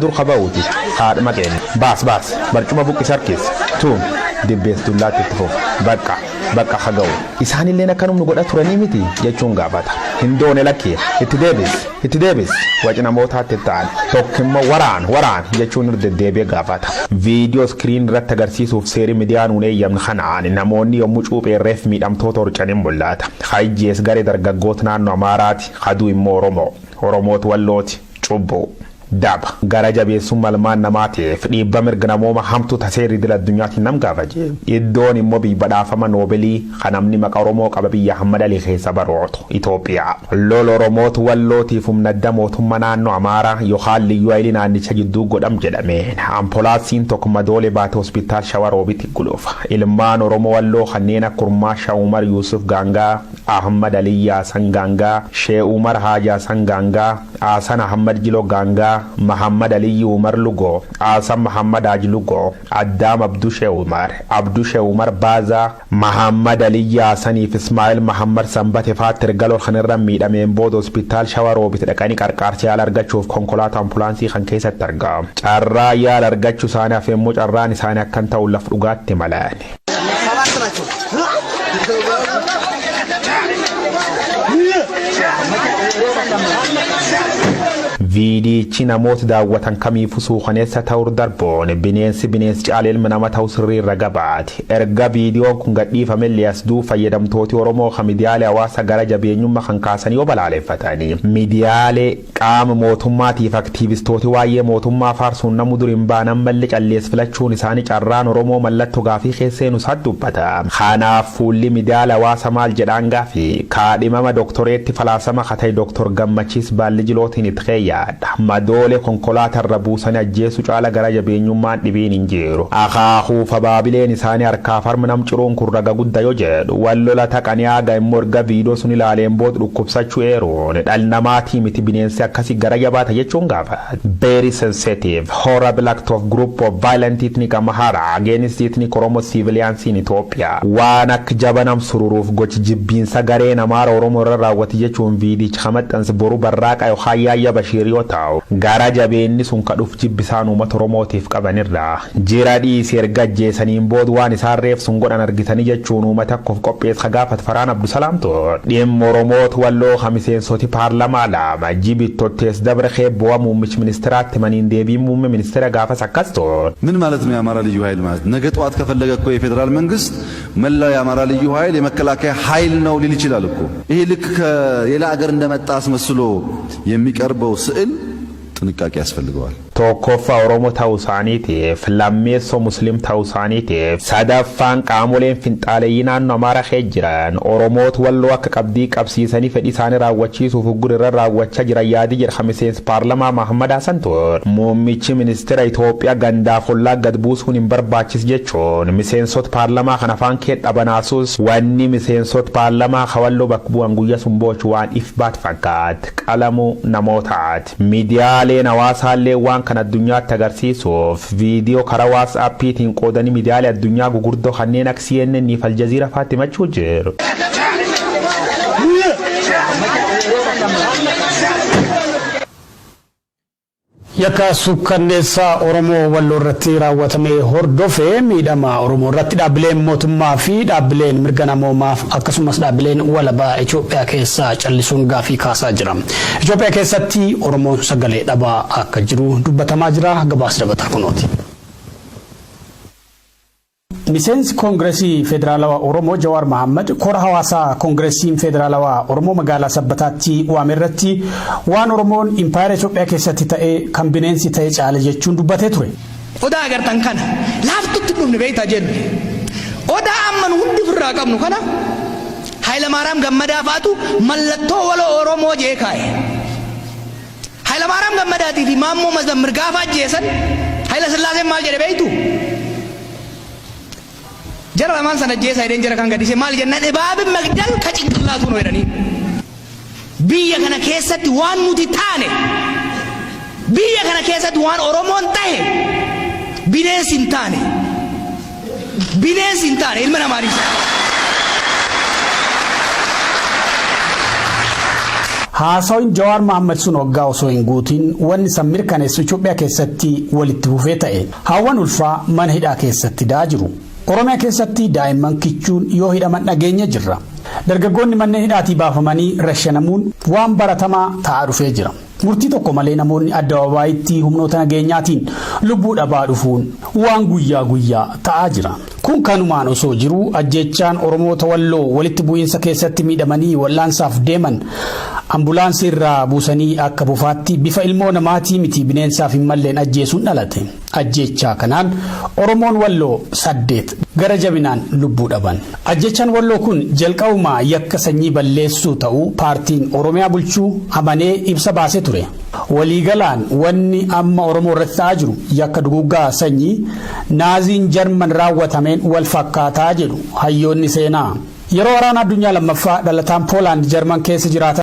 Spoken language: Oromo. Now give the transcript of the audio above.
dur khabawti haad maqeen baas barcuma buqqi sarkis tuum dibbees dullaatti tufo bakka khagaw isaanillee akkanum nu godha turanii miti jechuun gaafata hindoone lakkee itti deebis wacina mootaatti ta'an tokkimmoo waraan jechuun deddeebi'ee gaafata viidiyoo skiriin irratti agarsiisuuf seeri miidiyaan uunee yamna kanaan namoonni yommuu cuupheerreef miidhamtoota horcaniin mul'ata hayjees garee dargaggoota naannoo Amaaraati haduu immoo Oromooti wallooti cubboo daba gara jabeessuu malmaan namaatiif dhiibba mirga namooma hamtu taseerri dila addunyaatti nam gaafaje iddoon immoo badhaafama noobelii kanamni maqaa Oromoo qaba biyya Ahmad Ali keessa barootu Itoophiyaa lol Oromootu wallootiif humnadda mootummaa naannoo Amaaraa yookaan liyyuu hayilii naannicha gidduu godham jedhameen ampolaansiin tokko madoole baate hospitaal Shawaroobitti guluufa ilmaan Oromoo walloo kanneen akka Kurmaashaa Umar Yusuf Gaangaa Ahmad Ali Yaasan Gaangaa Shee Umar Haajaasan Gaangaa Asan Ahmad Jilo Gaangaa Muhammad Ali Umar Lugo Asam Muhammad Aj Lugo Addam Abdu Shee Umar Baza Muhammad Ali Yaasaniif Ismail Muhammad Sambate Fatir galoo khanirra miidhameen booda hospitaal Shawaroobitti dhaqanii qarqaarsa yaala argachuuf konkolaataa ambulaansii kan keessatti argama carraa yaala argachuu isaanii afeemmoo carraan isaanii akkan ta'u laf dhugaatti malaan viidiyichi namoota daawwatan kamiifuu suukaneessa ta'uu darboon bineensi caalee ilma nama ta'uu sirriirra gabaati erga viidiyoon kun gadhiifame liyaasduu fayyadamtooti Oromoo kan miidiyaalee hawaasa gara jabeenyummaa kan kaasanii balaaleffatanii miidiyaalee qaama mootummaatiif aktiivistooti waa'ee mootummaa faarsuun namu duriin baanan malli callees filachuun isaanii carraan Oromoo mallattoo gaafii keesseen usaat dubbata kanaaf fuulli miidiyaalee hawaasa maal jedhaan gaafii kaadhimama doktoreetti falaasama katay Dr. Gammachiis Baallijilootiin itqeeyya madoole konkolaataa irra buusanii ajjeesu caala gara jabeenyummaan dhibiin hin jiru akaahuu fabaabileen isaanii harkaa farma nam ciruun kun raga guddaa yoo jedhu wallola taqanii aaga immoo erga viidiyoo sun ilaaleen booda dhukkubsachuu eeruun dhala namaatii miti bineensi akkasii gara jabaata jechuun gaafa very sensitive horrible act of group of violent ethnic Amhara against ethnic Oromo civilians in Ethiopia waan akka jabanam sururuuf gochi jibbiinsa garee Amaara Oromoo irra raawwate jechuun viidiyicha kamaxxansi boru barraaqa yoo hayyaayya Bashiir yoo ta'u gara jabeenni sun kadhuuf jibbisaan uummata Oromootiif qabanirra jira dhiisii erga ajjeesaniin booda waan isaan reef sun godhan argitanii jechuun uummata akkoof qopheessa gaafat Faraan Abdusalaam dhimma Oromoota walloo kamiseensoti paarlamaa lama jibittottees dabre keebboa muummichi ministiraatti maniin deebii muummee ministeera gaafas akkas ምን ማለት ነው የአማራ ልዩ ኃይል ማለት ነገ ጠዋት ከፈለገ እኮ የፌደራል መንግስት መላው የአማራ ልዩ ኃይል የመከላከያ ኃይል ነው ሊል ይችላል እኮ ይሄ ልክ ከሌላ ሀገር እንደመጣ አስመስሎ የሚቀርበው ስዕል ጥንቃቄ ያስፈልገዋል tokkoffaa Oromoo ta'uu isaaniitiif lammeessoo Musliim ta'uu isaaniitiif sadaffaan qaamoleen finxaaleeyyii naannoo Amaaraa keessa jiran Oromoota walloo akka qabdii qabsiisanii fedhii isaanii raawwachiisuuf gurgurra raawwachaa jiran yaadii jedha miseensi paarlamaa Mahammad Hasan muummichi ministeera Itoophiyaa gandaaf hollaa gad buusuun hin barbaachisu jechuun miseensota paarlamaa kan afaan kee dhabanaasuus wanni miseensota paarlamaa kawalloo bakka bu'an guyyaa sun boochu waan ifbaat fakkaat qalamuu namootaati miidiyaaleen hawaasaallee waan kan addunyaatti agarsiisuuf viidiyoo karaa WhatsAppiitiin qoodanii miidiyaalee addunyaa gugurdoo kanneen akka CNN fi Al Jazeera faatti machuu jiru. Yakka sukkanneessaa Oromoo walloo irratti raawwatame hordofee miidhama Oromoo irratti dhaabbileen mootummaa fi dhaabbileen mirga namoomaaf akkasumas dhaabbileen walabaa Itoophiyaa keessaa callisuun gaafii kaasaa jira. Itoophiyaa keessatti Oromoon sagalee dhabaa akka jiru dubbatamaa jira. Gabaasa dabataa kunooti. miseensi koongireesii federaalawaa Oromoo Jawaar Mohaammed kora hawaasaa koongireesiin federaalawaa Oromoo magaalaa Sabbataatti waamerratti waan Oromoon impaayera Itoophiyaa keessatti ta'e kan bineensi ta'e caala jechuun dubbatee ture. Odaa agartan kana laaftutti dhumne beektaa jennu. Odaa amman hundi firraa qabnu kana Hayilamaariyaam Gammadaa faatu mallattoo waloo Oromoo jee kaa'e. Hayilamaariyaam Gammadaatii fi Maammoo Mazammir gaafa ajjeesan Hayila Sillaaseen maal jedhe beektu? Jara lamaan sana jeesa ideen jara kan gadise maal jennaan ebaabin magdal ka cinqillaatu nu jedhanii biyya kana keessatti waan nuti taane biyya kana keessatti waan Oromoon ta'e bineensi hin taane ilma namaatiif. Haasawin Jawaar Mohaammed sun waggaa osoo hin guutin wanni san mirkaneessu Itoophiyaa keessatti walitti fufee ta'e. Hawwan ulfaa mana hidhaa keessatti jiru. Oromiyaa keessatti daa'imman kichuun yoo hidhaman dhageenya jirra. Dargaggoonni manneen hidhaatii baafamanii rashanamuun waan baratamaa ta'aa dhufee jira. Murtii tokko malee namoonni addababaayitti humnoota nageenyaatiin lubbuu dhabaa dhufuun waan guyyaa ta'aa jira. Kun kanumaan osoo jiru ajjeechaan Oromoota Walloo walitti bu'iinsa keessatti miidhamanii wallaansaaf deeman ambulaansii irraa buusanii akka bufaatti bifa ilmoo namaatii miti bineensaaf hin malleen ajjeesuun dhalate. Ajjeechaa kanaan Oromoon Walloo 8 gara jabinaan lubbuu dhaban. Ajjeechaan Walloo kun jalqabumaa yakka sanyii balleessuu ta'uu paartiin Oromiyaa bulchuu amanee ibsa baasee ture. Waliigalaan wanni amma Oromoo irratti ta'aa jiru yakka duguggaa sanyii naaziin Jarman raawwatameen wal fakkaataa jedhu hayyoonni seenaa. Yeroo waraana addunyaa lammaffaa dhalataan Poolaand Jarman keessa jiraatan